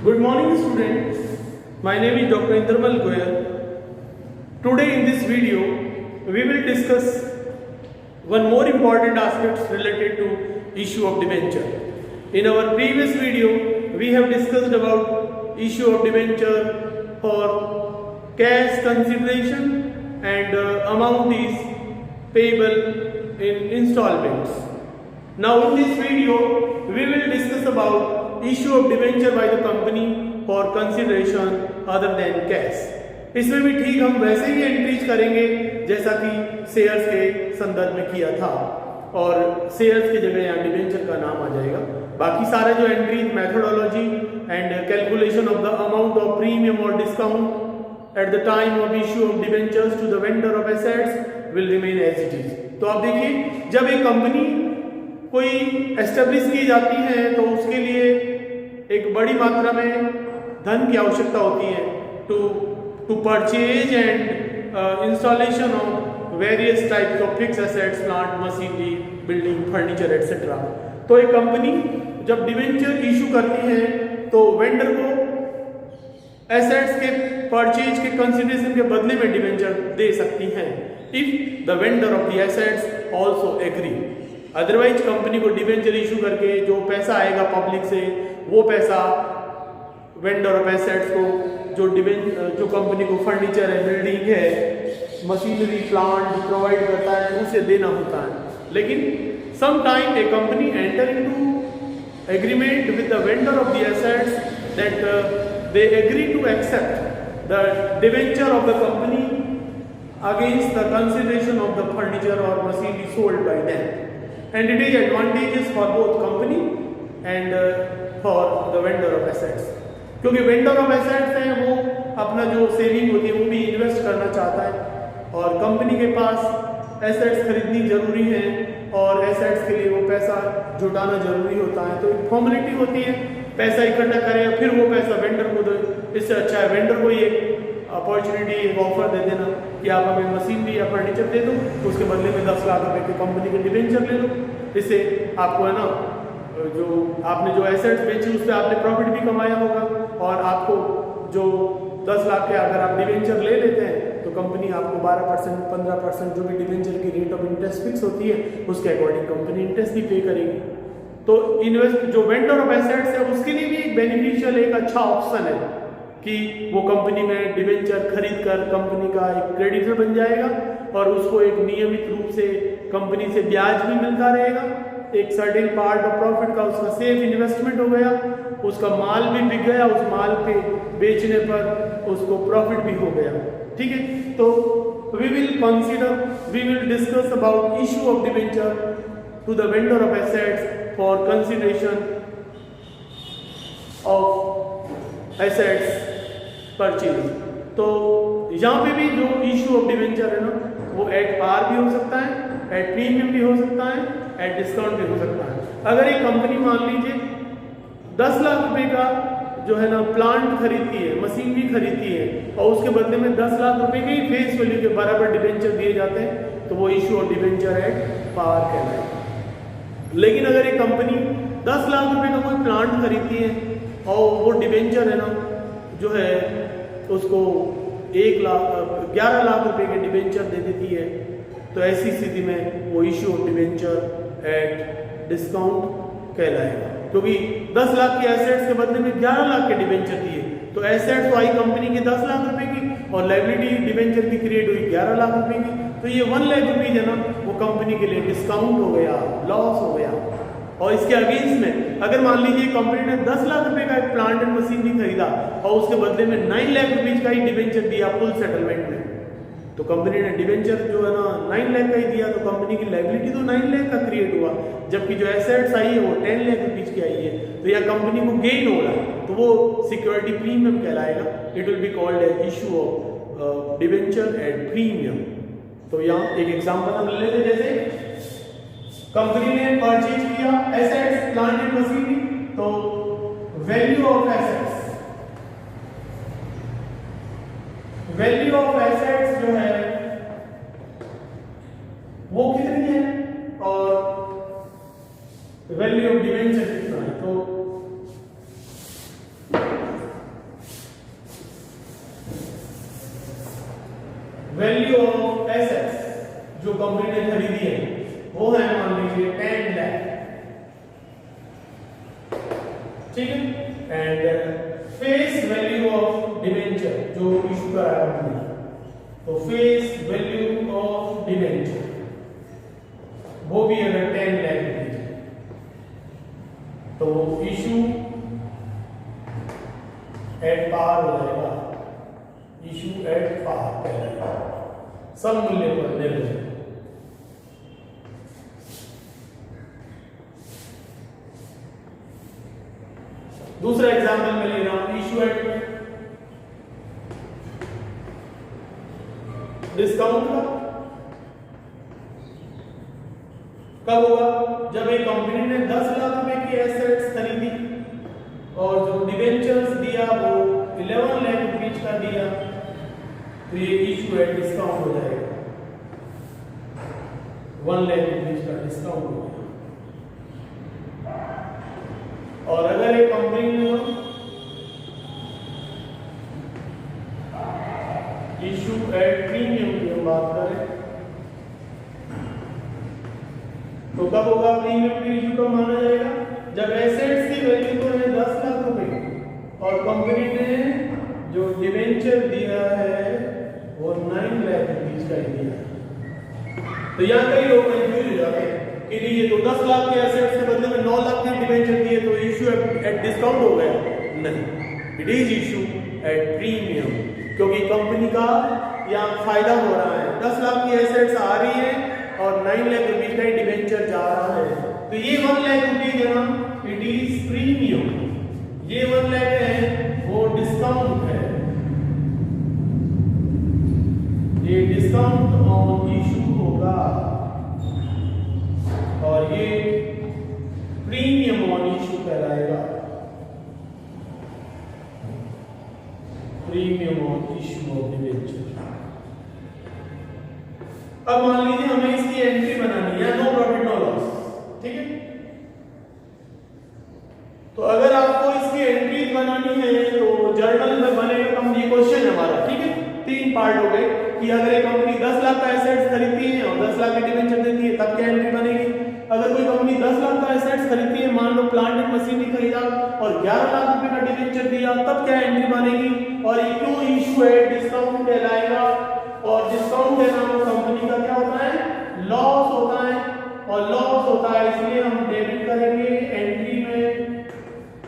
Good morning students, my name is Dr. Indramal Goyal. Today in this video, we will discuss one more important aspect related to issue of debenture. In our previous video, we have discussed about issue of debenture for cash consideration and amount is payable in installments. Now in this video, we will discuss about issue of debenture by the company for consideration other than cash. इसमें भी ठीक हम वैसे ही entries करेंगे जैसा कि shares के संदर्भ में किया था और शेयर्स की जगह यहाँ डिबेंचर का नाम आ जाएगा। बाकी सारे जो entries methodology and calculation of the amount of premium और discount at the time of issue of debentures to the vendor of assets will remain as it is. तो आप देखिए, जब एक कंपनी कोई एस्टेब्लिश की जाती है तो उसके लिए एक बड़ी मात्रा में धन की आवश्यकता होती है to purchase and installation of various types of fix assets, plant, machinery, building, furniture etcetera. तो एक कंपनी जब डिबेंचर इशू करती है तो वेंडर को एसेट्स के परचेज के कंसिडरेशन के बदले में डिबेंचर दे सकती हैं if the vendor of the assets also agree. Otherwise company को डिबेंचर इशू करके जो पैसा आएगा पब्लिक से, वो पैसा वेंडर ऑफ एसेट्स को जो कंपनी को फर्नीचर है, बिल्डिंग है, मशीनरी, प्लांट प्रोवाइड करता है, उसे देना होता है। लेकिन some time a company enter into agreement with the vendor of the assets that they agree to accept the debenture of the company against the consideration of the furniture और machinery sold by them, and it is advantageous for both company and for the vendor of assets। क्योंकि vendor of assets है वो अपना जो saving होती है वो भी इन्वेस्ट करना चाहता है और कंपनी के पास एसेट्स खरीदनी जरूरी है और एसेट्स के लिए वो पैसा जुटाना जरूरी होता है। तो एक फॉर्मेलिटी होती है, पैसा इकट्ठा करें फिर वो पैसा वेंडर को दो। इससे अच्छा है वेंडर को ये अपॉर्चुनिटी, एक ऑफर दे देना कि आप हमें मशीनरी या फर्नीचर दे दो, उसके बदले में 10 लाख रुपए की कंपनी के डिबेंचर ले लो। इससे आपको है ना, जो आपने जो एसेट्स बेची उस पर आपने प्रॉफिट भी कमाया होगा और आपको जो 10 लाख के अगर आप डिबेंचर ले लेते हैं तो कंपनी आपको 12%, 15% जो भी डिबेंचर की रेट ऑफ इंटरेस्ट फिक्स होती है उसके अकॉर्डिंग कंपनी इंटरेस्ट भी पे करेगी। तो इन्वेस्ट जो वेंडर ऑफ एसेट्स है उसके लिए भी एक बेनिफिशियल, एक अच्छा ऑप्शन है कि वो कंपनी में डिबेंचर खरीद कर कंपनी का एक क्रेडिटर बन जाएगा और उसको एक नियमित रूप से कंपनी से ब्याज भी मिलता रहेगा। एक सर्टेन पार्ट ऑफ प्रॉफिट का उसका सेफ इन्वेस्टमेंट हो गया, उसका माल भी बिक गया, उस माल पे बेचने पर उसको प्रॉफिट भी हो गया। ठीक है, तो we will discuss about issue of debenture to the vendor of assets for consideration of assets purchase. तो यहाँ पे भी जो इशू ऑफ डिबेंचर है ना, वो एट पार भी हो सकता है, एट प्रीमियम भी हो सकता है, एट डिस्काउंट भी हो सकता है। अगर एक कंपनी मान लीजिए 10 लाख रुपए का जो है ना प्लांट खरीदती है, मशीनरी खरीदती है और उसके बदले में 10 लाख रुपए के ही फेस वैल्यू के बराबर डिबेंचर दिए जाते हैं तो वो issue of debenture at par कहलाएगा। लेकिन अगर एक कंपनी 10 लाख रुपए का कोई प्लांट खरीदती है और वो डिबेंचर है ना जो है उसको 11 लाख रुपए के डिबेंचर दे देती है तो ऐसी स्थिति में वो issue of debenture at discount कहलाएगा। क्योंकि 10 लाख के एसेट्स के बदले में 11 लाख के डिबेंचर दिए तो एसेट्स तो आई कंपनी की 10 लाख रुपए की और लायबिलिटी डिबेंचर की क्रिएट हुई 11 लाख रुपए की, तो ये 1 लाख रुपीज है ना वो कंपनी के लिए डिस्काउंट हो गया, लॉस हो गया। और इसके अगेंस्ट में अगर मान लीजिए कंपनी ने 10 लाख रुपए का एक प्लांट एंड मशीनरी खरीदा और उसके बदले में 9 लाख रुपीज का ही डिबेंचर दिया फुल सेटलमेंट में, तो कंपनी ने डिबेंचर जो है ना 9 लाख का ही दिया तो कंपनी की लायबिलिटी तो 9 लाख का क्रिएट हुआ, जबकि जो एसेट्स आई है वो 10 लाख रुपीज की आई है। तो यह कंपनी को गेन हो रहा है तो वो सिक्योरिटी प्रीमियम कहलाएगा। It will be called a issue of debenture at premium. तो यहाँ एक एग्जाम्पल हम ले लेते, जैसे कंपनी ने परचेज किया एसेट्स, प्लांट एंड मशीनरी, तो वैल्यू ऑफ एसेट्स जो है वो कितनी है और वैल्यू ऑफ डिबेंचर कितना है। तो कंपनी ने खरीदी है वो है मान लीजिए 10 लाख, ठीक है। And face value of debenture जो इशू कराया हमने, तो फेस वैल्यू ऑफ डिवेंचर वो भी अगर 10 लाख रुपीज तो इशू एट पार हो जाएगा, इशू एट पार कहलाएगा, सब मूल्य पर निर्भर। दूसरा एग्जाम्पल मैं ले रहा हूं, इशू एट डिस्काउंट का कब होगा, जब एक कंपनी ने 10 लाख रुपए की एसेट्स खरीदी और जो डिवेंचर्स दिया वो 11 लाख रुपीज का दिया, तो ये इशू एट डिस्काउंट हो जाएगा, 1 लाख रुपीज का डिस्काउंट हो गया। और अगर एक कंपनी ने इशू एट प्रीमियम की हम बात करें तो कब होगा, प्रीमियम की इशू कब माना जाएगा, जब एसेट्स की वैल्यू तो है 10 लाख रुपए और कंपनी ने जो डिवेंचर दिया है वो 9 लाख रुपीज का ही दिया है। तो यहाँ कई लोग कंफ्यूज हो जाते हैं कि ये तो 10 लाख के एसेट्स के बदले में 9 लाख के डिवेंचर दिए तो इशू एट डिस्काउंट हो गया, नहीं, it is issue at premium, क्योंकि कंपनी का यहाँ फायदा हो रहा है, 10 लाख की एसेट्स आ रही है और 9 लाख रुपीज का डिवेंचर जा रहा है, तो ये 1 लाख रुपीज है ना, इट इज प्रीमियम, ये 1 लाख है वो डिस्काउंट है, ये डिस्काउंट ऑन इशू होगा और ये प्रीमियम ऑन इशू कहलाएगा, premium on issue of debenture. अब मान लीजिए हमें इसकी एंट्री बनानी है, नो प्रॉफिट नो लॉस, ठीक है। तो अगर आपको इसकी एंट्रीज बनानी है तो जर्नल में बनेगा कम, ये क्वेश्चन है हमारा, ठीक है। 3 पार्ट हो गए कि अगर एक कंपनी 10 लाख का एसेट्स खरीदती है और 10 लाख के डिवेंचर देती है तब क्या एंट्री बनेगी, अगर कोई कंपनी 10 लाख का एसेट्स खरीदती है, मान लो प्लांट एंड मशीनरी खरीदा और 11 लाख रुपए का डिवेंचर दिया, तब क्या एंट्री बनेगी, और ये क्यों इशू एट डिस्काउंट कहलाएगा, और डिस्काउंट है ना वो कंपनी का क्या होता है, लॉस होता है, और लॉस होता है इसलिए हम डेबिट करेंगे एंट्री में,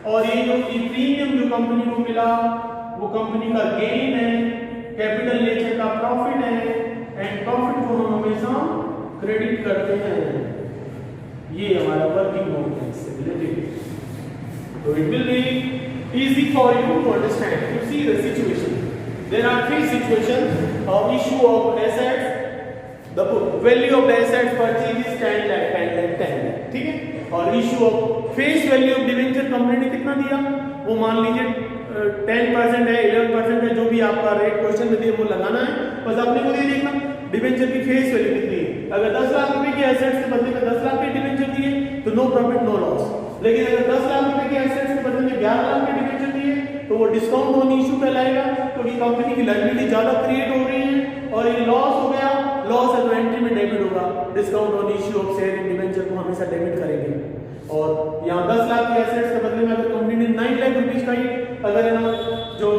और ये जो प्रीमियम जो कंपनी को मिला वो कंपनी का गेन है, कैपिटल नेचर का प्रॉफिट है, एंड प्रॉफिट को हम हमेशा क्रेडिट करते हैं, ये हमारा वर्किंग नोट है इससे रिलेटेड। तो it will be easy for you to understand. You see the situation. There are 3 situations of issue of assets. The value of the assets purchased is 10 lakh, 10 lakh, 10 lakh, ठीक है। और issue of face value of debenture company ने कितना दिया, वो मान लीजिए 10% है, 11% है, जो भी आपका रेट क्वेश्चन में दिए वो लगाना है, बस आपने को ये देखना डिवेंचर की फेस वैल्यू कितनी है। अगर 10 लाख रुपए की एसेट्स के बदले में 10 लाख के डिवेंचर दिए तो नो प्रॉफिट नो लॉस, लेकिन अगर 10 लाख रुपए के एसेट्स के बदले में 11 लाख के डिवेंचर दिए तो वो डिस्काउंट ऑन इशू कहलाएगा, क्योंकि कंपनी की लायबिलिटी ज्यादा क्रिएट हो रही है और ये लॉस हो गया, लॉस है तो एंट्री में डेबिट होगा, discount on issue of share in debenture को हमेशा डेबिट करेंगे। और यहाँ 10 लाख के एसेट्स के बदले में अगर कंपनी ने 9 लाख रुपीज का ही अगर है ना जो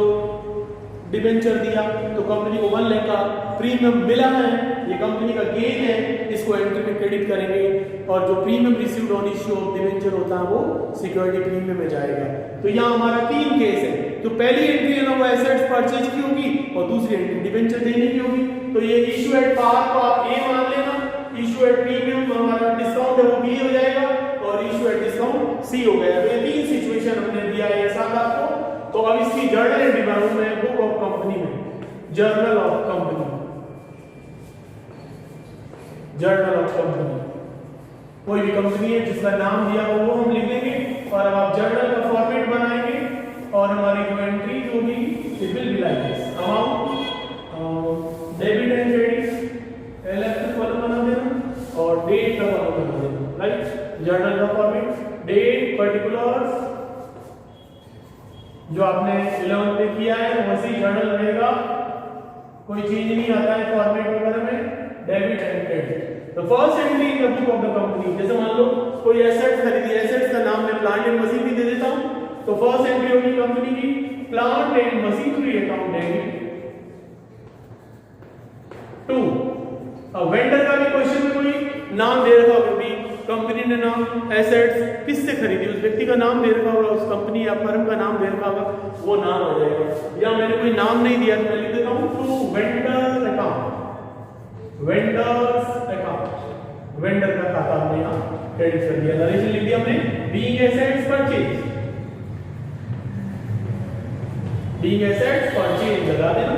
डिवेंचर दिया तो कंपनी को 1 लाख का प्रीमियम मिला है, ये कंपनी का गेन है, इसको एंट्री में क्रेडिट करेंगे, और जो premium received on issue of debenture होता है वो सिक्योरिटी प्रीमियम में जाएगा। तो यहाँ हमारा 3 केस है, तो पहली एंट्री है ना वो एसेट्स परचेज की होगी और दूसरी एंट्री डिवेंचर देने की होगी। तो ये इशू एट पार को आप ए मान लेना, इशू एट प्रीमियम हमारा डिस्काउंट है वो बी हो जाएगा और इशू एट डिस्काउंट सी हो गया। तो ये 3 सिचुएशन हमने दिया है साथ आपको। तो अब इसकी जर्नल एंट्री बनाऊं मैं बुक ऑफ कंपनी में, journal of company, journal of company, कोई भी कंपनी है जिसका नाम दिया हो वो हम लिख लेंगे और अब आप जर्नल का फॉर्मेट बनाएंगे और हमारी जो एंट्री होगी it will be like this, amount, debit and credit, LF का कॉलम बना देना और डेट का कॉलम बना देना, राइट। जर्नल का फॉर्मेट, डेट, पर्टिकुलर्स जो आपने 11th पे किया है वैसे ही जर्नल रहेगा, कोई चेंज नहीं आता है फॉर्मेट वगैरह में। Debit and credit. The first entry in the book of the company, जैसे मान लो कोई एसेट्स खरीदी, एसेट्स का नाम मैं प्लांट एंड मशीन भी दे देता हूं, तो फर्स्ट एंट्री होगी कंपनी की plant and machinery account debit. 2, अब वेंडर का भी क्वेश्चन में कोई नाम दे रखा होगा, कंपनी ने नाम एसेट्स किससे खरीदी, उस व्यक्ति का नाम दे रखा होगा, उस कंपनी या फर्म का नाम दे रखा होगा, वो नाम आ जाएगा। या मैंने कोई नाम नहीं दिया तो मैं लिख देता हूं to vendor account, vendors account, vendor का खाता हमने यहां क्रेडिट कर दिया, नरेशन लिख दिया हमने, being assets purchase, being assets purchase लगा देना।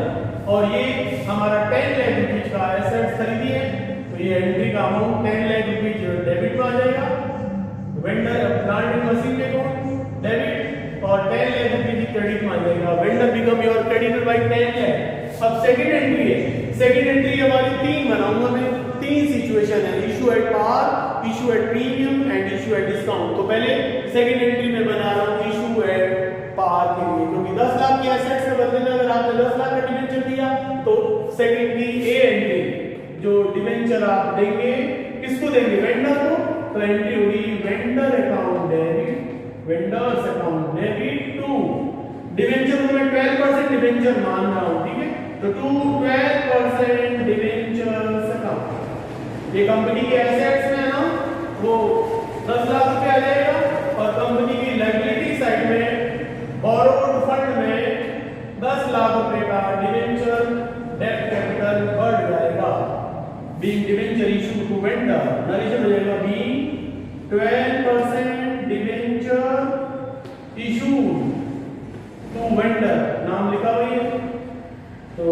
और ये हमारा 10 लाख रुपीज का एसेट्स खरीदी है, तो ये एंट्री का अमाउंट 10 लाख रुपीज डेबिट में आ जाएगा, vendor plant and machine account debit, और 10 लाख रुपीज क्रेडिट में आ जाएगा, vendor become your creditor by 10 lakh. अब सेकंड एंट्री है, सेकंड एंट्री हमारी 3 बनाऊंगा मैं, 3 सिचुएशन है, issue at par, issue at premium and issue at discount. तो पहले सेकंड एंट्री में बना रहा हूं इशू एट पार के लिए, क्योंकि 10 लाख के एसेट्स के बदले में अगर आपने 10 लाख का डिबेंचर दिया तो सेकंड की ए एंट्री जो डिबेंचर आप देंगे किसको देंगे, वेंडर को, तो एंट्री होगी vendor account debit, vendors account debit to debenture को मैं 12% डिबेंचर मान रहा हूं, ठीक है, तो टू 12% डिबेंचर्स अकाउंट। ये कंपनी के एसेट्स में ना वो 10 लाख रुपए आ जाएगा, और कंपनी की लायबिलिटी साइड में बोरोड फंड में 10 लाख रुपए का डिबेंचर डेट कैपिटल बढ़ जाएगा, being debenture issue to vendor, narration हो जाएगा being 12% debenture issue to vendor, नाम लिखा हुआ है तो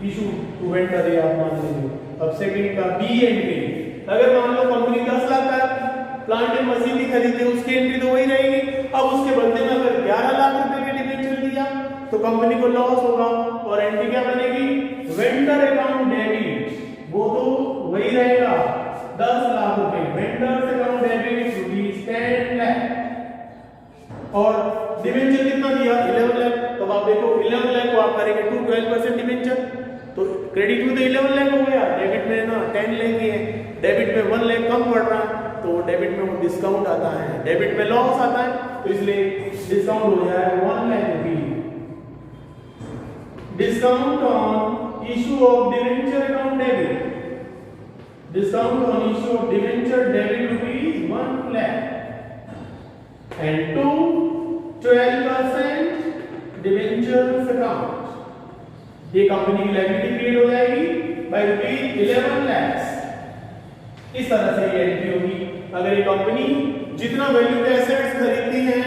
इशू टू वेंडर ये आप मान लीजिए। अब सेकंड का बी एंट्री, अगर मान लो कंपनी 10 लाख का प्लांट एंड मशीनरी खरीदे, उसकी एंट्री तो वही रहेगी, अब उसके बदले में अगर 11 लाख रुपए के डिबेंचर दिया तो कंपनी को लॉस होगा, और एंट्री क्या बनेगी, वेंडर अकाउंट डेबिट, वो तो वही रहेगा 10 लाख रुपए, vendors account debit rupees 10 lakh, और डिबेंचर कितना दिया 11 लाख, तो आप देखो 11 लाख को आप करेंगे टू 12% डिबेंचर, तो क्रेडिट में तो 11 लाख हो गया, डेबिट में ना 10 लाख ही है, डेबिट में 1 लाख कम पड़ रहा है, तो डेबिट में वो डिस्काउंट आता है, डेबिट में लॉस आता है, तो इसलिए डिस्काउंट हो जाएगा 1 lakh rupees. Discount on issue of debenture account debit, discount on issue of debenture debit rupees 1 lakh and to 12% debentures account, ये कंपनी की लायबिलिटी क्रिएट हो जाएगी बाय रुपीज 11 लाख। इस तरह से ये एंट्री होगी। अगर ये कंपनी जितना वैल्यू के एसेट्स खरीदती है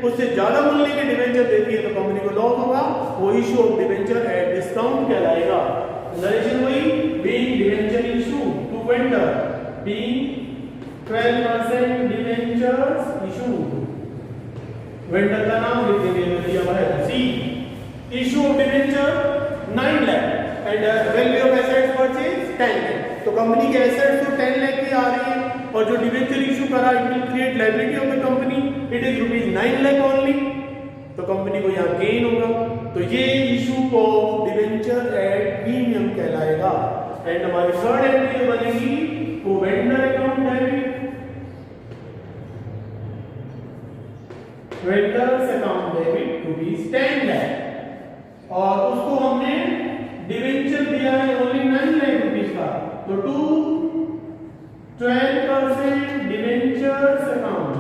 उससे ज्यादा मूल्य के डिबेंचर देती है तो कंपनी को लॉस होगा, वो issue of debenture at discount कहलाएगा। नरेशन हुई being debenture issue to vendor, being 12% debentures issue, vendor का नाम लिख देंगे दिया हुआ है see, issue of debenture 9 lakh and value of assets purchase 10 lakh, तो कंपनी के एसेट्स तो 10 लाख की आ रही है और जो डिबेंचर इशू करा it will create liability of the company, it is rupees 9 lakh only, तो कंपनी को यहाँ गेन होगा, तो ये issue of debenture at premium कहलाएगा। एंड हमारी थर्ड एंट्री बनेगी वो vendor account debit, vendors account debit rupees 10 lakh और उसको हमने डिबेंचर दिया है ओनली 9 लाख रुपीज का, तो टू 12% डिबेंचर्स अकाउंट,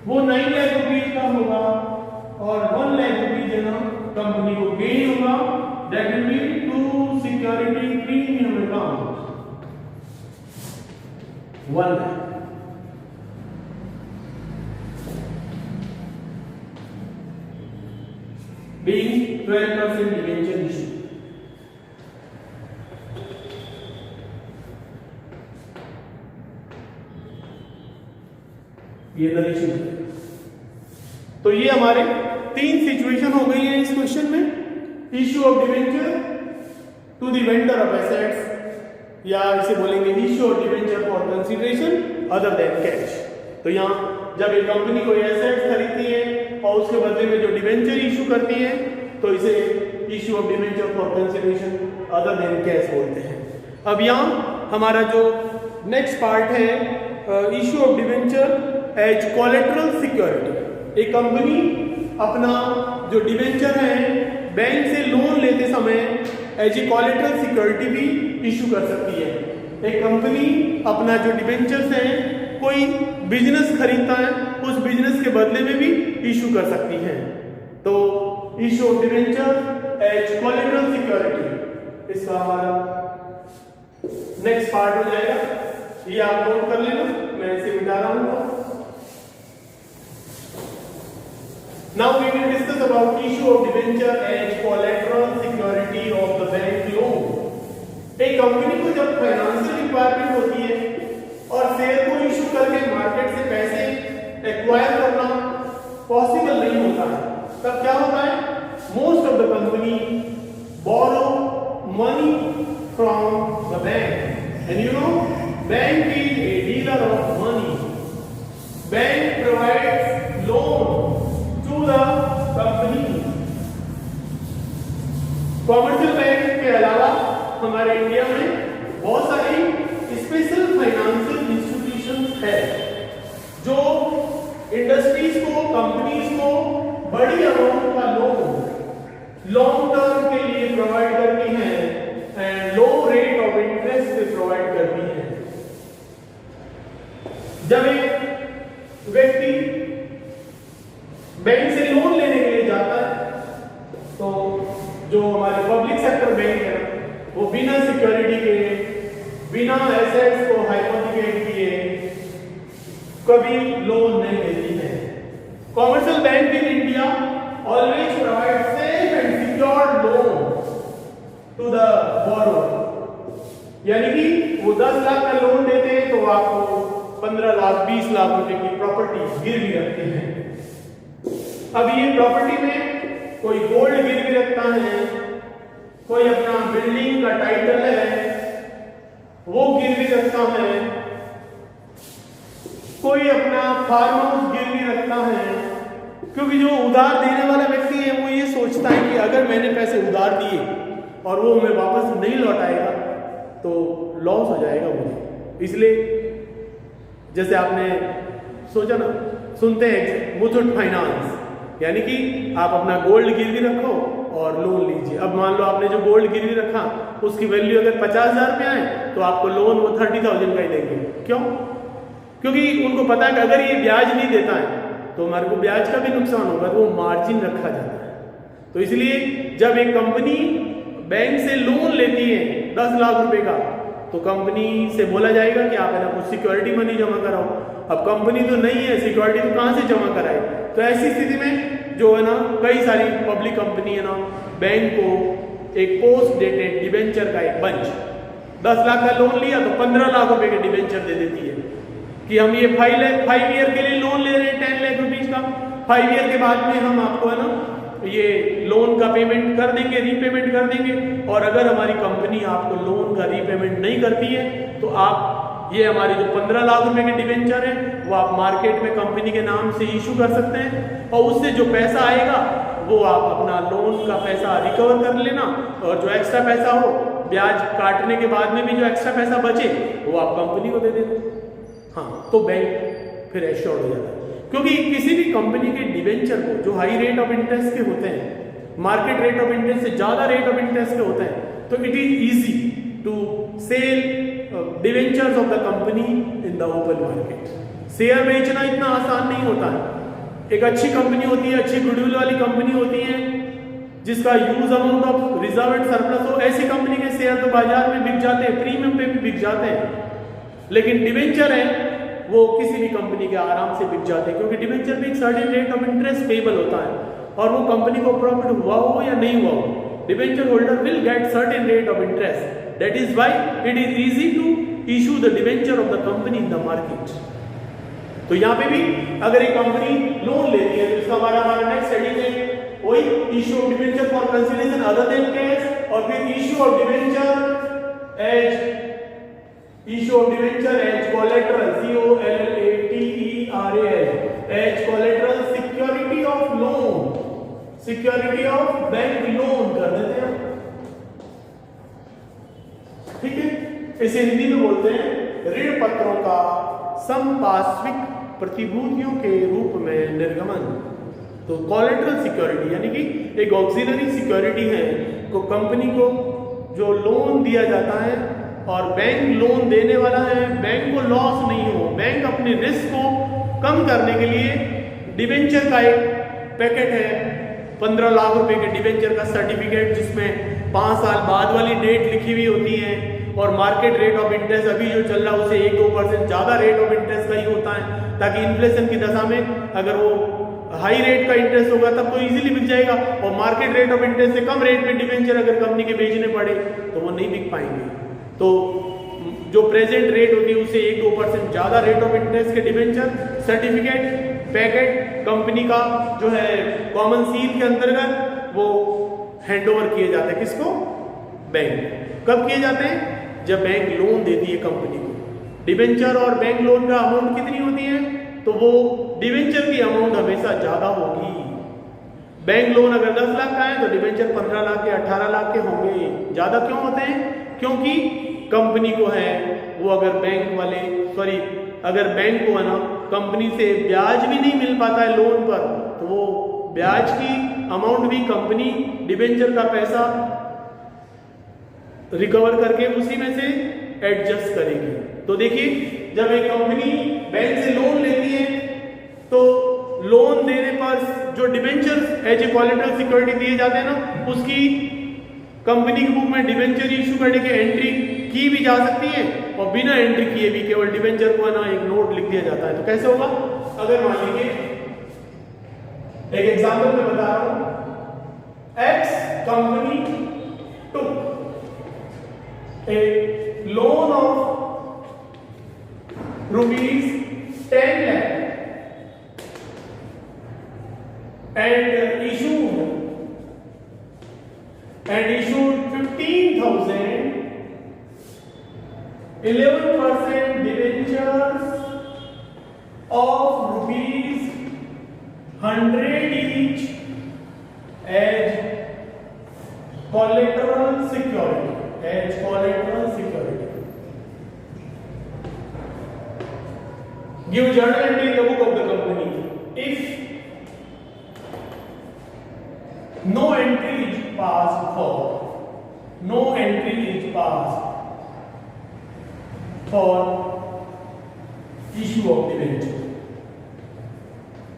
वो 9 लाख रुपीज का होगा और 1 लाख रुपीज है ना कंपनी को गेन होगा, that will be to security premium account 1 lakh. being 12% debenture issue. ये नरेशन है। तो ये हमारे 3 सिचुएशन हो गई है इस क्वेश्चन में, issue of debenture to the vendor of assets, या इसे बोलेंगे issue of debenture for consideration other than cash. तो यहाँ जब एक कंपनी कोई एसेट्स खरीदती है और उसके बदले में जो डिबेंचर इशू करती है तो इसे issue of debenture for consideration other than cash बोलते हैं। अब यहाँ हमारा जो नेक्स्ट पार्ट है issue of debenture as collateral security. एक कंपनी अपना जो डिबेंचर है बैंक से लोन लेते समय एज ए कोलेटरल सिक्योरिटी भी इशू कर सकती है। एक कंपनी अपना जो डिबेंचर्स हैं कोई बिजनेस खरीदता है उस बिजनेस के बदले में भी इशू कर सकती है। तो issue of debenture as collateral security इसका हमारा नेक्स्ट पार्ट हो जाएगा। ये आप नोट कर लेना, मैं इसे मिटा रहा हूं। Now we will discuss about issue of debenture as collateral security of the bank loan. एक कंपनी को जब फाइनेंशियल रिक्वायरमेंट होती है और शेयर को इशू करके मार्केट से पैसे एक्वायर करना पॉसिबल नहीं होता है, तब क्या होता है, most of the company borrow money from the bank and you know bank is a dealer of money. Bank provides loan to the company। Commercial bank के अलावा हमारे इंडिया में बहुत सारी स्पेशल फाइनेंशियल इंस्टीट्यूशंस है जो इंडस्ट्रीज को, companies को बड़ी अमाउंट का लोन लॉन्ग टर्म के लिए प्रोवाइड करती हैं and low rate of interest पे प्रोवाइड करती हैं। जब एक व्यक्ति बैंक से लोन लेने के लिए जाता है तो जो हमारे पब्लिक सेक्टर बैंक है वो बिना सिक्योरिटी के, बिना एसेट्स को हाइपोथिकेट किए कभी लोन नहीं देती है। Commercial bank in India always provide safe and secured loan to the borrower. यानी कि वो 10 लाख का लोन देते हैं तो आपको 15 लाख 20 लाख रुपए की प्रॉपर्टी गिरवी रखते हैं। अब ये प्रॉपर्टी में कोई गोल्ड गिरवी रखता है, कोई अपना बिल्डिंग का टाइटल है वो गिरवी रखता है, कोई अपना फार्म हाउस गिरवी रखता है। क्योंकि जो उधार देने वाला व्यक्ति है वो ये सोचता है कि अगर मैंने पैसे उधार दिए और वो हमें वापस नहीं लौटाएगा तो लॉस हो जाएगा मुझे। इसलिए जैसे आपने सोचा ना, सुनते हैं मुथूट फाइनेंस, यानी कि आप अपना गोल्ड गिरवी रखो और लोन लीजिए। अब मान लो आपने जो गोल्ड गिरवी रखा उसकी वैल्यू अगर 50,000 रुपया है तो आपको लोन वो 30,000 का ही देंगे। क्यों? क्योंकि उनको पता है कि अगर ये ब्याज नहीं देता है तो हमारे को ब्याज का भी नुकसान होगा, तो वो मार्जिन रखा जाता है। तो इसलिए जब एक कंपनी बैंक से लोन लेती है 10 लाख रुपए का तो कंपनी से बोला जाएगा कि आप है ना कुछ सिक्योरिटी मनी जमा कराओ। अब कंपनी तो नहीं है, सिक्योरिटी तो कहां से जमा कराए? तो ऐसी स्थिति में जो है ना कई सारी पब्लिक कंपनी है ना बैंक को एक पोस्ट डेटेड डिबेंचर का एक बंच 10 लाख का लोन लिया तो 15 लाख रुपए के डिबेंचर दे देती है कि हम ये 5 ईयर के लिए लोन ले रहे हैं 10 लाख रुपीज का। 5 ईयर के बाद में हम आपको है ना ये लोन का पेमेंट कर देंगे, रीपेमेंट कर देंगे। और अगर हमारी कंपनी आपको लोन का रीपेमेंट नहीं करती है तो आप ये हमारे जो 15 लाख रुपए के डिबेंचर है वो आप मार्केट में कंपनी के नाम से इशू कर सकते हैं और उससे जो पैसा आएगा वो आप अपना लोन का पैसा रिकवर कर लेना और जो एक्स्ट्रा पैसा हो ब्याज काटने के बाद में भी जो एक्स्ट्रा पैसा बचे वो आप कंपनी को दे देना। हाँ, तो बैंक फिर एश्योर्ड हो जाता है। क्योंकि किसी भी कंपनी के डिबेंचर को जो हाई रेट ऑफ इंटरेस्ट के होते हैं, मार्केट रेट ऑफ इंटरेस्ट से ज्यादा रेट ऑफ इंटरेस्ट के होते हैं, तो it is easy to sell debentures of the company in the open market. Share बेचना इतना आसान नहीं होता है। एक अच्छी कंपनी होती है, अच्छी गुडविल वाली कंपनी होती है जिसका use amount of reserve and surplus हो, ऐसी कंपनी के शेयर तो बाजार में बिक जाते हैं, प्रीमियम पे भी बिक जाते हैं। लेकिन डिबेंचर है वो किसी भी कंपनी के आराम से बिक जाते हैं क्योंकि डिबेंचर में एक certain rate of interest payable होता है और वो कंपनी को प्रॉफिट हुआ हो या नहीं हुआ हो, debenture holder will get certain rate of interest. That is why it is easy to issue the debenture of the company in the market. तो यहाँ पे भी अगर एक कंपनी लोन लेती है तो इसका हमारा नेक्स्ट हेडिंग है वही issue of debenture for consideration other than cash और फिर issue of debenture as collateral COLLATERAL as collateral security of loan. Security of bank loan कर देते हैं, ठीक है। इसे हिंदी में बोलते हैं ऋण पत्रों का संपार्श्विक प्रतिभूतियों के रूप में निर्गमन। तो कोलैटरल सिक्योरिटी यानी कि एक ऑक्सिलरी सिक्योरिटी है को कंपनी को जो लोन दिया जाता है और बैंक लोन देने वाला है, बैंक को लॉस नहीं हो, बैंक अपने रिस्क को कम करने के लिए डिबेंचर का एक पैकेट है 15 लाख रुपए के डिबेंचर का सर्टिफिकेट, जिसमें 5 साल बाद वाली डेट लिखी हुई होती है और मार्केट रेट ऑफ इंटरेस्ट अभी जो चल रहा है उसे 1-2% ज़्यादा रेट ऑफ इंटरेस्ट का ही होता है, ताकि इन्फ्लेशन की दशा में अगर वो हाई रेट का इंटरेस्ट होगा तब तो इजीली बिक जाएगा, और मार्केट रेट ऑफ इंटरेस्ट से कम रेट में डिबेंचर अगर कंपनी के बेचने पड़े तो वो नहीं बिक पाएंगे। तो जो प्रेजेंट रेट होती है उससे 1-2% ज़्यादा रेट ऑफ इंटरेस्ट के डिबेंचर सर्टिफिकेट पैकेट कंपनी का जो है कॉमन सील के अंतर्गत वो हैंडओवर किए जाते हैं किसको? बैंक। कब किए जाते हैं? जब बैंक लोन देती है कंपनी को। डिबेंचर और बैंक लोन का अमाउंट कितनी होती है? तो वो डिबेंचर की अमाउंट हमेशा ज़्यादा होगी। बैंक लोन अगर 10 लाख का है तो डिबेंचर 15 लाख के 18 लाख के होंगे। ज़्यादा क्यों होते हैं? क्योंकि कंपनी को है वो अगर बैंक को है ना कंपनी से ब्याज भी नहीं मिल पाता है लोन पर, तो वो ब्याज की अमाउंट भी कंपनी डिबेंचर का पैसा रिकवर करके उसी में से एडजस्ट करेगी। तो देखिए, जब एक कंपनी बैंक से लोन लेती है तो लोन देने पर जो debenture as a collateral security दिए जाते हैं ना, उसकी कंपनी के बुक में डिबेंचर इशू करने की एंट्री की भी जा सकती है और बिना एंट्री किए भी केवल डिबेंचर को ना एक नोट लिख दिया जाता है। तो कैसे होगा? अगर मान लीजिए एक एग्जांपल में बता रहा हूं, x company took a loan of rupees 10 lakh and issued 15,000 11% debentures of rupees 100 each as collateral security. Give journal entry in the book of the company. If no entry is passed for issue of debenture.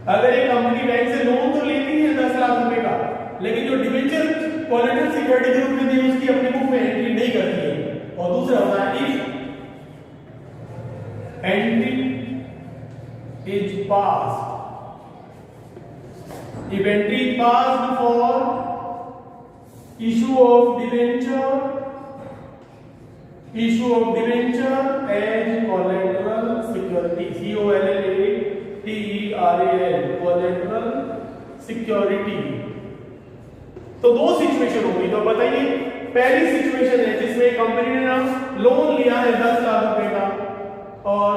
अगर एक company bank से loan तो लेती है 10 लाख रुपए का, लेकिन जो डिबेंचर कोलैटरल सिक्योरिटी के रूप में दी उसकी अपने बुक में एंट्री नहीं करती है। और दूसरा होता है if entry is passed, if entry is passed for issue of debenture as collateral security, COLLATERAL, collateral security। तो दो सिचुएशन होगी। तो बताइए, पहली सिचुएशन है जिसमें कंपनी ने ना लोन लिया है 10 लाख रुपए का और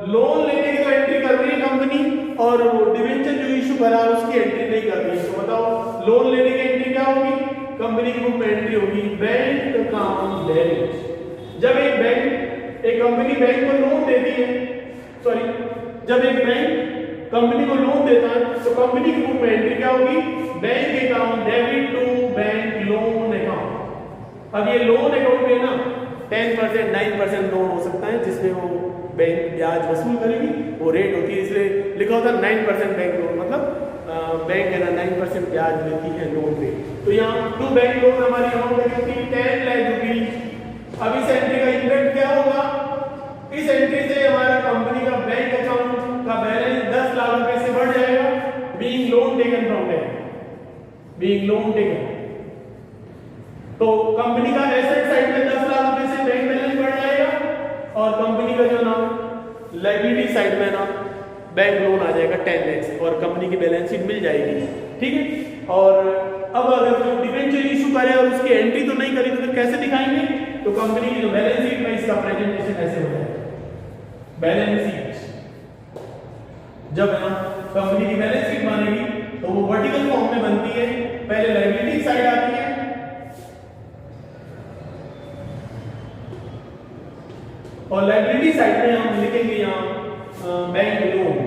लोन लेने की तो एंट्री कर रही है कंपनी और वो डिबेंचर जो इशू करा उसकी एंट्री नहीं कर रही है। तो बताओ लोन लेने की एंट्री क्या होगी? कंपनी की बुक में एंट्री होगी बैंक अकाउंट डेबिट। जब एक कंपनी बैंक को लोन देती है, जब एक बैंक कंपनी को लोन देता है तो कंपनी की बुक में एंट्री क्या होगी? Bank account debit to bank loan account. अब ये लोन अकाउंट में ना 10% 9% लोन हो सकता है जिसमें वो बैंक ब्याज वसूल करेगी, वो रेट होती है, इसलिए लिखा होता है 9% बैंक लोन, मतलब बैंक है ना 9% ब्याज लेती है लोन पे। तो यहाँ टू बैंक लोन हमारी अमाउंट है 10 लाख रुपीज। अब इस एंट्री का इम्पैक्ट क्या होगा? इस एंट्री से हमारा कंपनी का बैंक अकाउंट का बैलेंस 10 लाख रुपए से बढ़ जाएगा, being loan taken from bank, being loan taken. तो कंपनी का एसेट साइड में 10 लाख रुपए से बैंक बैलेंस बढ़ जाएगा और कंपनी का जो ना लायबिलिटी साइड में ना बैंक लोन आ जाएगा 10 लाख और कंपनी की बैलेंस शीट मिल जाएगी, ठीक है। और अब अगर जो डिबेंचर इशू करे और उसकी एंट्री तो नहीं करी तो फिर कैसे दिखाएंगे? तो कंपनी की जो बैलेंस शीट में इसका प्रेजेंटेशन ऐसे होता है। बैलेंस शीट जब है ना कंपनी की बैलेंस शीट बनेगी तो वो वर्टिकल फॉर्म में बनती है। पहले लायबिलिटी साइड आती है, और लायबिलिटी साइड में हम लिखेंगे यहाँ बैंक लोन।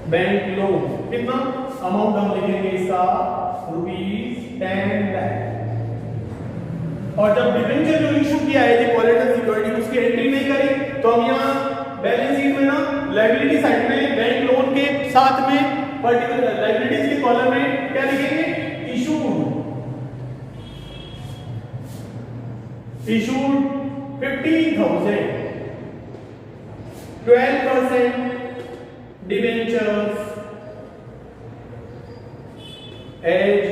बैंक लोन कितना अमाउंट हम लिखेंगे इसका ₹10 लाख। और जब डिबेंचर जो इशू किया है जो कोलेटरल सिक्योरिटी उसकी एंट्री नहीं करी, तो हम यहाँ बैलेंस शीट में ना लायबिलिटी साइड में बैंक लोन के साथ में पर्टिकुलर लायबिलिटीज के कॉलम में क्या लिखेंगे, issued 15,000 12% debentures as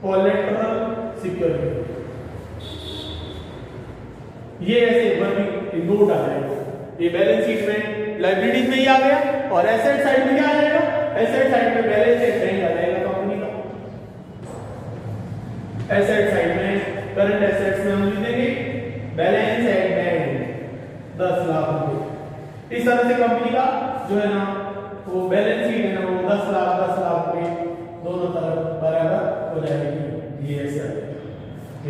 collateral security। ये ऐसे वर्किंग नोट आ जाएगा, ये बैलेंस शीट में लायबिलिटीज में ही आ गया, और एसेट साइड में क्या आ जाएगा, एसेट साइड में बैलेंस शीट बैंक आ जाएगा कंपनी का। एसेट साइड में करंट एसेट्स में हम लिखेंगे बैलेंस एट बैंक 10 लाख रुपए। इस तरह से कंपनी का जो है ना वो बैलेंस शीट है ना वो 10 लाख पे दोनों तरफ बराबर हो जाएगी। ये ऐसा है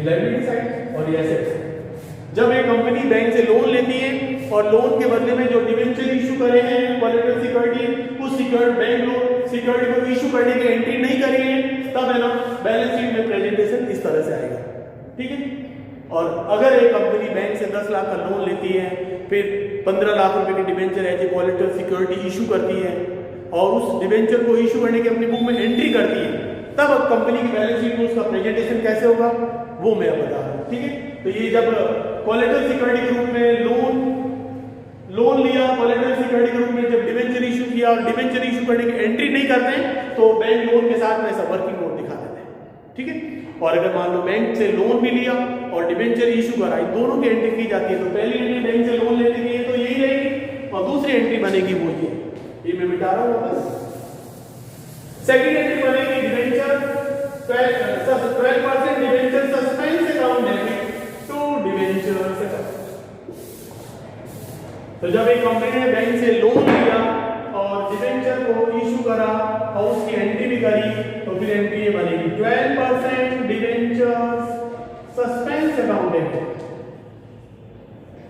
लायबिलिटी साइड और ये एसेट्स। जब एक कंपनी बैंक से लोन लेती है और लोन के बदले में जो डिबेंचर इशू करे हैं कोलेटरल सिक्योरिटी, उस सिक्योर्ड बैंक लोन सिक्योरिटी को इशू करने की एंट्री नहीं करी है, तब है ना बैलेंस शीट में प्रेजेंटेशन इस तरह से आएगा। ठीक है। और अगर एक कंपनी बैंक से 10 लाख का लोन लेती है, फिर 15 लाख रुपए की debenture as a collateral security issue करती है और उस डिबेंचर को इशू करने की अपनी बुक में एंट्री करती है, तब कंपनी की बैलेंस शीट में उसका प्रेजेंटेशन कैसे होगा वो मैं बता रहा हूँ। ठीक है। तो ये जब कोलेटरल सिक्योरिटी के रूप में लोन लिया, कोलेटरल सिक्योरिटी के रूप में जब डिबेंचर इशू किया और डिबेंचर इशू करने की एंट्री नहीं करते हैं, तो बैंक लोन के साथ में ऐसा वर्किंग नोट दिखा देते हैं। ठीक है। और अगर मान लो बैंक से लोन भी लिया और डिबेंचर इशू कराई, दोनों की एंट्री की जाती है, तो पहली एंट्री बैंक से लोन लेने की है तो यही रहेगी, और दूसरी एंट्री बनेगी वो ये मैं मिटा रहा हूं बस। सेकंड एंट्री बनेगी debenture 12% debenture suspense account debit to debenture account. तो जब एक कंपनी ने बैंक से लोन लिया और डिबेंचर को इशू करा और उसकी एंट्री भी करी, तो फिर एंट्री ये बनेगी 12% डिबेंचर्स सस्पेंस अकाउंट डेबिट।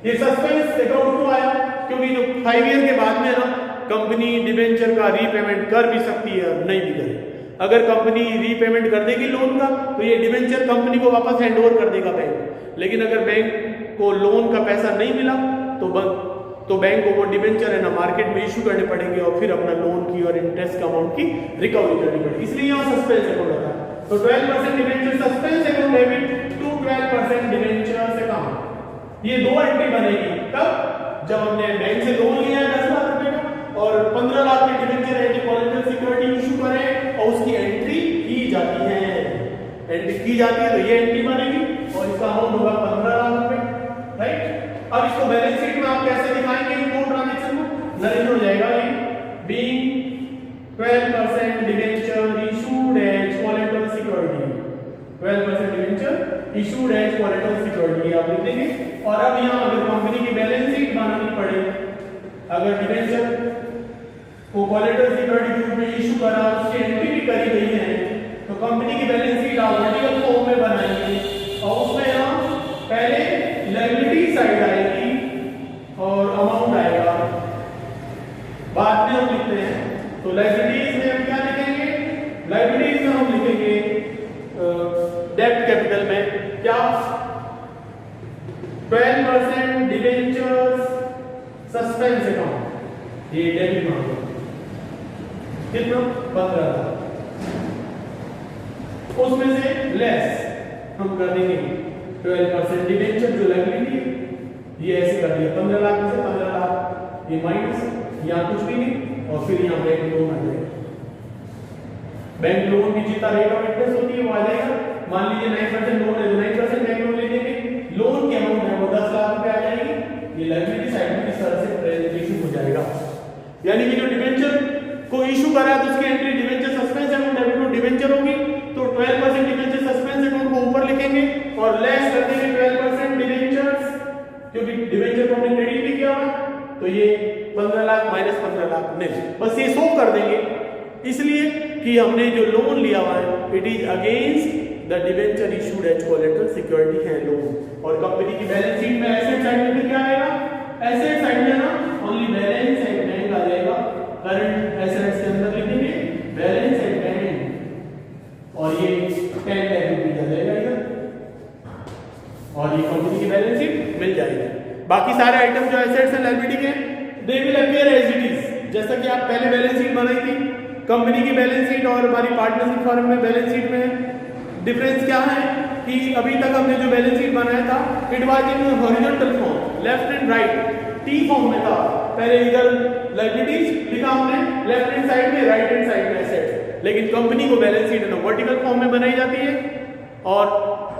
ये सस्पेंस अकाउंट क्यों आया? क्योंकि जो 5 ईयर के बाद में ना कंपनी डिबेंचर का रीपेमेंट कर भी सकती है और नहीं भी करे। अगर कंपनी रीपेमेंट कर देगी लोन का, तो ये डिबेंचर कंपनी को वापस हैंडओवर कर देगा बैंक। लेकिन अगर बैंक को लोन का पैसा नहीं मिला तो बैंक को वो डिबेंचर है ना मार्केट में इशू करने पड़ेंगे और फिर अपना लोन की और इंटरेस्ट का अमाउंट की रिकवरी करनी पड़ेगी। इसलिए यहाँ सस्पेंस अकाउंट होता है। तो 12% debenture suspense account debit to 12% debentures account. ये दो एंट्री बनेगी कब? जब हमने बैंक से लोन लिया है 10 लाख रुपए का और 15 लाख के डिबेंचर है कोलेटरल सिक्योरिटी इशू करें और उसकी एंट्री की जाती है। एंट्री की जाती है तो ये एंट्री बनेगी और इसका अमाउंट होगा 15 लाख रुपए। राइट। अब इसको बैलेंस शीट में आप कैसे दिखाएंगे इन दो ट्रांजैक्शन को? नरेंद्र हो जाएगा ये being 12% debenture issued as collateral security. 12% debenture issued as collateral security आप लिख देंगे। और अब यहां अगर कंपनी की बैलेंस शीट बनानी पड़े, अगर डिबेंचर को कोलेटरल सिक्योरिटी के रूप में इशू करा, उसकी एंट्री भी करी गई है, तो कंपनी की बैलेंस शीट आप वर्टिकल फॉर्म में बनाएंगे और उसमें हम पहले लायबिलिटी साइड आएगी और अमाउंट आएगा, बाद में हम लिखते हैं। तो लायबिलिटीज में हम क्या लिखेंगे? लायबिलिटीज में हम लिखेंगे डेब्ट कैपिटल में क्या 12% डिबेंचर्स सस्पेंस अकाउंट, ये डेबिट में होगा कितना 15 लाख, उसमें से लेस हम कर देंगे 12% डिबेंचर जो लायबिलिटी है, ये ऐसे कर दिया 15 लाख में से 15 लाख ये माइनस, यहाँ कुछ भी नहीं, और फिर यहाँ बैंक लोन आ जाएगा। बैंक लोन की जितना रेट ऑफ इंटरेस्ट होती है वो आ जाएगा। मान लीजिए 9% लोन है तो 9% बैंक लोन ले लेंगे, लोन की अमाउंट है वो 10 लाख रुपए आ जाएगी। ये लायबिलिटी साइड में इस तरह से प्रेजेंटेशन हो जाएगा। यानी कि जो डिबेंचर को इशू करा है तो उसकी entry debenture suspense account debit to debenture होगी, तो 12% डिबेंचर सस्पेंस अकाउंट को ऊपर लिखेंगे और लेस कर देंगे 12% डिबेंचर्स, क्योंकि डिबेंचर को हमने क्रेडिट भी किया हुआ, तो ये 15 लाख माइनस 15 लाख नहीं, बस ये शो कर देंगे इसलिए कि हमने जो लोन लिया हुआ है it is against the debenture issued as collateral security है लोन। और कंपनी की बैलेंस शीट में एसेट साइड में क्या आएगा, एसेट साइड में ना ओनली बैलेंस एंड बैंक आ जाएगा, करंट एसेट्स के अंदर लिखेंगे बैलेंस एंड बैंक और ये 10 लाख रुपए आ जाएगा इधर और ये कंपनी की बैलेंस शीट मिल जाएगी। बाकी सारे आइटम जो एसेट्स एंड लायबिलिटी के they will appear as it is, जैसा कि आप पहले बैलेंस शीट बनाई थी कंपनी की बैलेंस शीट और हमारी पार्टनरशिप फर्म में बैलेंस शीट में डिफरेंस क्या है कि अभी तक हमने जो बैलेंस शीट बनाया था it was in horizontal form, left and right T form में था। पहले इधर लायबिलिटीज लिखा हमने लेफ्ट हैंड साइड में, राइट हैंड साइड में एसेट्स, लेकिन कंपनी को बैलेंस शीट वर्टिकल फॉर्म में बनाई जाती है और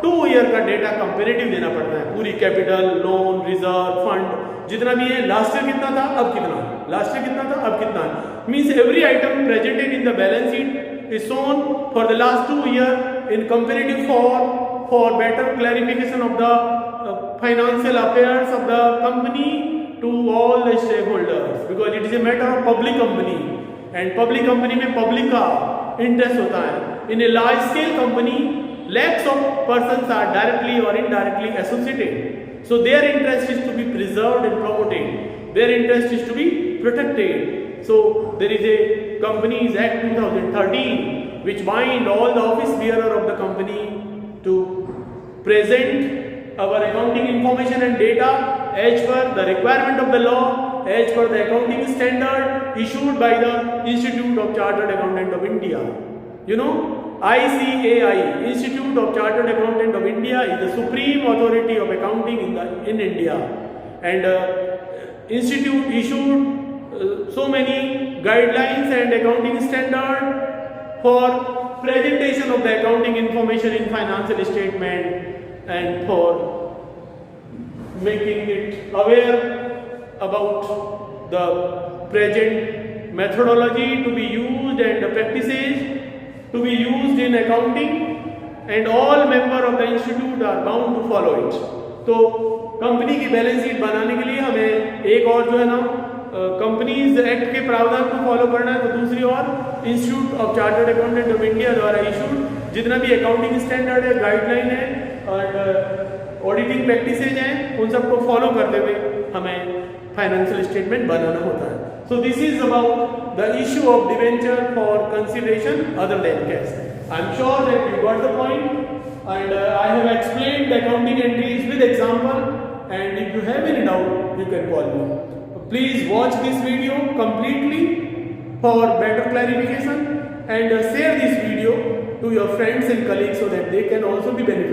2 ईयर का डेटा कंपैरेटिव देना पड़ता है, पूरी कैपिटल, लोन, रिजर्व, फंड जितना भी है, लास्ट ईयर कितना था अब कितना है, लास्ट ईयर कितना था अब कितना है, means every item presented in the balance sheet is shown for the last 2 year in comparative form for better clarification of the financial affairs of the company to all the stakeholders, because it is a matter of public company and public company में public का interest होता है। In a large scale company lakhs of persons are directly or indirectly associated, so their interest is to be preserved and promoted, their interest is to be protected. So there is a Companies Act 2013 which bind all the office bearer of the company to present our accounting information and data as per the requirement of the law, as per the accounting standard issued by the Institute of Chartered Accountant of India. You know, ICAI, Institute of Chartered Accountant of India, is the supreme authority of accounting in India, and institute issued so many guidelines and accounting standard for presentation of the accounting information in financial statement and for making it aware about the present methodology to be used and the practices to be used in accounting, and all member of the institute are bound to follow it. तो company की balance sheet बनाने के लिए हमें एक और जो है ना कंपनीज एक्ट के प्रावधान को फॉलो करना है, तो दूसरी और institute of chartered accountant of India द्वारा इशूड जितना भी अकाउंटिंग स्टैंडर्ड है, गाइडलाइन है और ऑडिटिंग प्रैक्टिसेज हैं उन सबको फॉलो करते हुए हमें फाइनेंशियल स्टेटमेंट बनाना होता है। So this is about the issue of debenture for consideration other than cash. I am sure that you got the point, and I have explained the accounting entries with example, and if you have any doubt you can call me. Please watch this video completely for better clarification, and share this video to your friends and colleagues so that they can also be benefited.